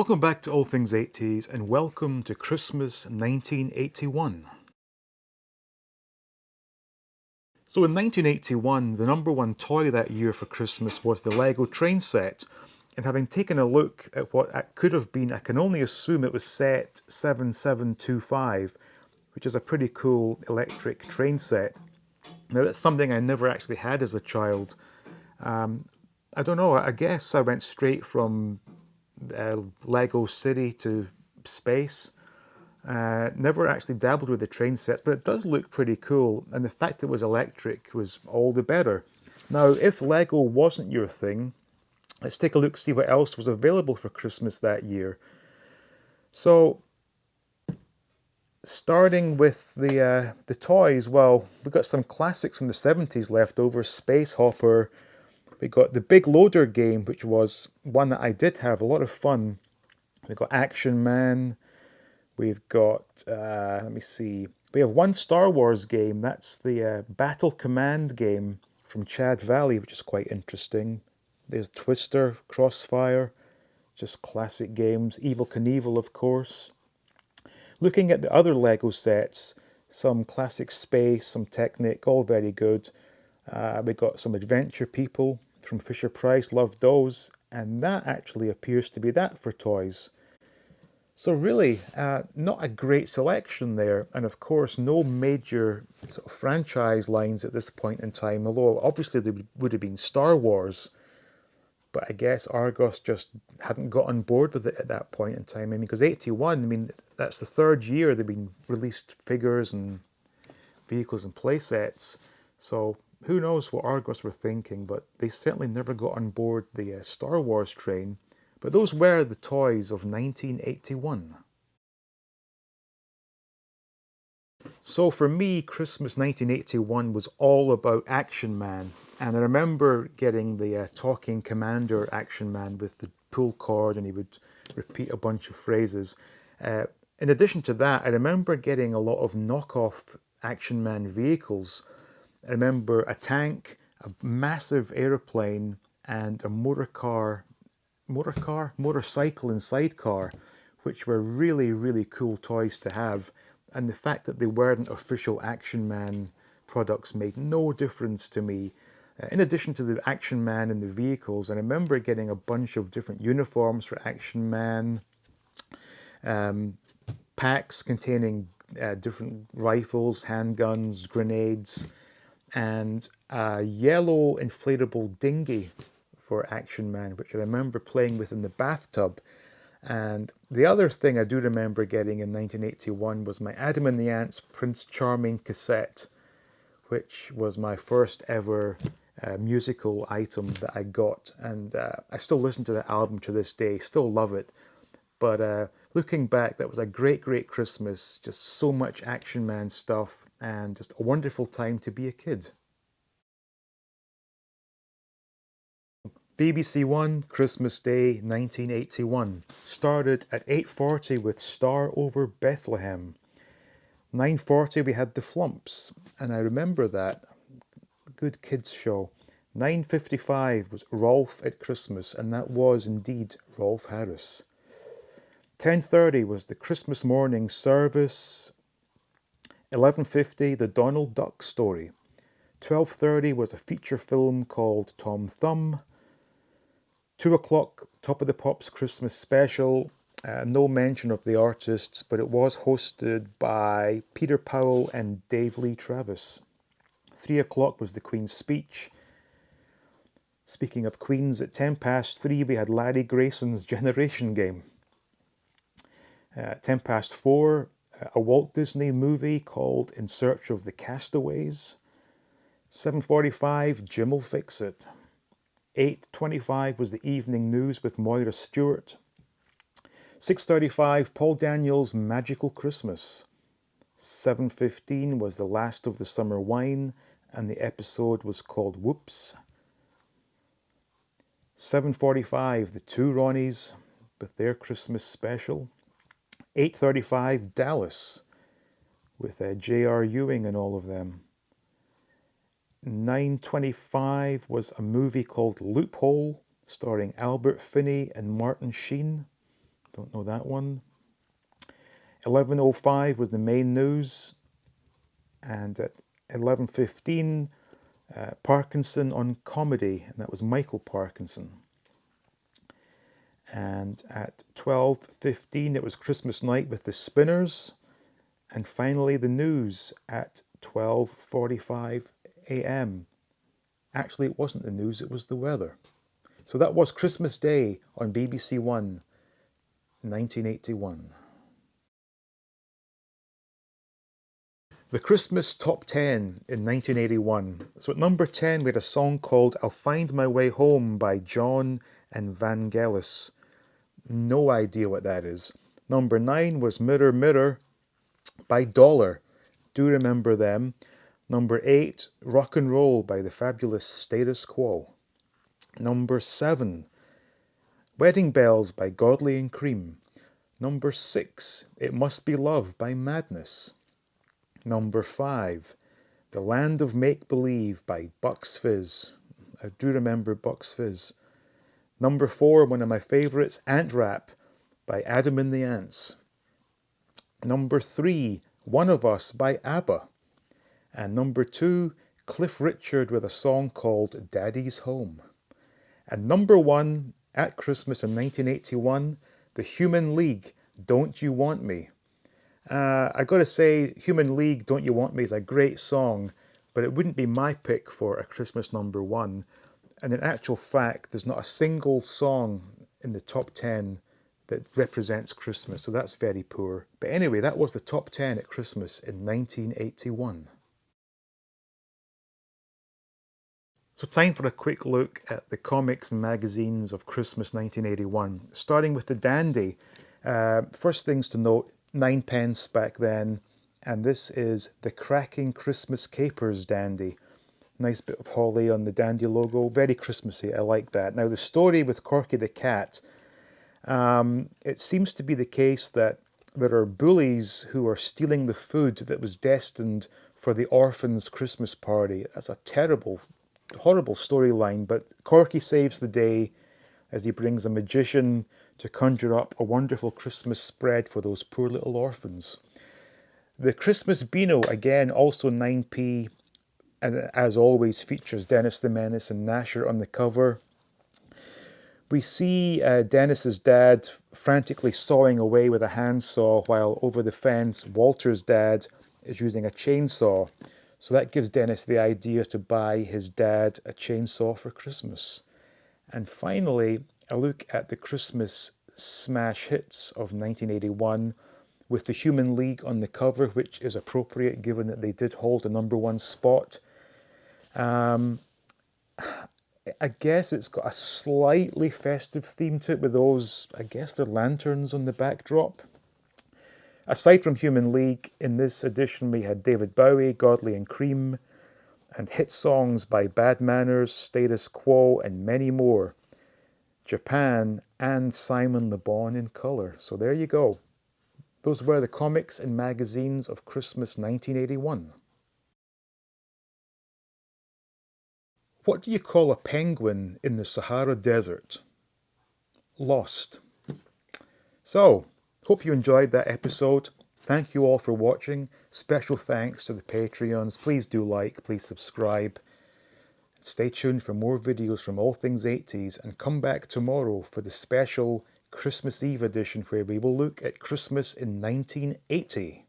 Welcome back to All Things 80s and welcome to Christmas 1981. So in 1981, the number one toy that year for Christmas was the Lego train set. And having taken a look at what it could have been, I can only assume it was set 7725, which is a pretty cool electric train set. Now that's something I never actually had as a child. I don't know, I guess I went straight from Lego City to space. Never actually dabbled with the train sets, but it does look pretty cool, and the fact it was electric was all the better. Now, if Lego wasn't your thing, let's take a look, see what else was available for Christmas that year. So, starting with the toys, well, we got some classics from the 70s left over. Space Hopper. We got the Big Loader game, which was one that I did have a lot of fun. We got Action Man. We've got, let me see, we have one Star Wars game. That's the Battle Command game from Chad Valley, which is quite interesting. There's Twister, Crossfire, just classic games. Evel Knievel, of course. Looking at the other Lego sets, some classic Space, some Technic, all very good. We got some Adventure People from Fisher Price, loved those. And that actually appears to be that for toys. So really, not a great selection there, and of course, no major sort of franchise lines at this point in time. Although obviously there would have been Star Wars, but I guess Argos just hadn't got on board with it at that point in time. I mean, because '81, I mean, that's the third year they've been released figures and vehicles and play sets. So who knows what Argos were thinking? But they certainly never got on board the Star Wars train. But those were the toys of 1981. So for me, Christmas 1981 was all about Action Man. And I remember getting the Talking Commander Action Man with the pull cord, and he would repeat a bunch of phrases. In addition to that, I remember getting a lot of knockoff Action Man vehicles. I remember a tank, a massive aeroplane, and a motorcycle and sidecar, which were really, really cool toys to have. And the fact that they weren't official Action Man products made no difference to me. In addition to the Action Man and the vehicles, I remember getting a bunch of different uniforms for Action Man, packs containing different rifles, handguns, grenades, and a yellow inflatable dinghy for Action Man, which I remember playing with in the bathtub. And the other thing I do remember getting in 1981 was my Adam and the Ants Prince Charming cassette, which was my first ever musical item that I got. And I still listen to that album to this day, still love it. But looking back, that was a great, great Christmas. Just so much Action Man stuff and just a wonderful time to be a kid. BBC One, Christmas Day, 1981. Started at 8:40 with Star Over Bethlehem. 9:40 we had The Flumps, and I remember that. Good kids show. 9:55 was Rolf at Christmas, and that was indeed Rolf Harris. 10:30 was the Christmas morning service. 11:50 the Donald Duck story. 12:30 was a feature film called Tom Thumb. 2 o'clock, Top of the Pops Christmas special. No mention of the artists, but it was hosted by Peter Powell and Dave Lee Travis. 3 o'clock was the Queen's speech. Speaking of Queens, at 3:10 we had Larry Grayson's Generation Game. 4:10, a Walt Disney movie called In Search of the Castaways. 7:45, Jim'll Fix It. 8:25 was the evening news with Moira Stewart. 6:35, Paul Daniels' Magical Christmas. 7:15 was the last of the summer wine, and the episode was called Whoops. 7:45, the two Ronnies with their Christmas special. 8:35, Dallas with J.R. Ewing and all of them. 9:25 was a movie called Loophole, starring Albert Finney and Martin Sheen. Don't know that one. 11:05 was the main news, and at 11:15, Parkinson on comedy, and that was Michael Parkinson. And at 12:15, it was Christmas night with the Spinners. And finally, the news at 12:45 a.m. Actually, it wasn't the news, it was the weather. So that was Christmas Day on BBC One, 1981. The Christmas Top 10 in 1981. So at number 10, we had a song called I'll Find My Way Home by John and Vangelis. No idea what that is. Number 9 was Mirror Mirror by Dollar. Do remember them. Number 8, Rock and Roll by the fabulous Status Quo. Number 7, Wedding Bells by Godley and Cream. Number 6, It Must Be Love by Madness. Number 5, The Land of Make Believe by Bucks Fizz. I do remember Bucks Fizz. Number 4, one of my favourites, Ant Rap by Adam and the Ants. Number 3, One of Us by ABBA. And number 2, Cliff Richard with a song called Daddy's Home. And number 1, at Christmas in 1981, The Human League, Don't You Want Me. I gotta say, Human League, Don't You Want Me is a great song, but it wouldn't be my pick for a Christmas number 1. And in actual fact, there's not a single song in the top 10 that represents Christmas, so that's very poor. But anyway, that was the top 10 at Christmas in 1981. So time for a quick look at the comics and magazines of Christmas 1981, starting with the Dandy. First things to note, 9p back then, and this is the Cracking Christmas Capers Dandy. Nice bit of holly on the Dandy logo, very Christmassy, I like that. Now the story with Corky the Cat, it seems to be the case that there are bullies who are stealing the food that was destined for the orphans' Christmas party. That's a terrible, horrible storyline, but Corky saves the day as he brings a magician to conjure up a wonderful Christmas spread for those poor little orphans. The Christmas Beano, again, also 9p, and as always features Dennis the Menace and Gnasher on the cover. We see Dennis's dad frantically sawing away with a handsaw, while over the fence Walter's dad is using a chainsaw. So that gives Dennis the idea to buy his dad a chainsaw for Christmas. And finally, a look at the Christmas smash hits of 1981 with the Human League on the cover, which is appropriate given that they did hold a number 1 spot. I guess it's got a slightly festive theme to it with those, I guess they're lanterns on the backdrop. Aside from Human League, in this edition we had David Bowie, Godley and Cream, and hit songs by Bad Manners, Status Quo, and many more. Japan and Simon Le Bon in colour. So there you go. Those were the comics and magazines of Christmas 1981. What do you call a penguin in the Sahara Desert? Lost. So, hope you enjoyed that episode. Thank you all for watching. Special thanks to the Patreons. Please do like, please subscribe. Stay tuned for more videos from All Things 80s, and come back tomorrow for the special Christmas Eve edition where we will look at Christmas in 1980.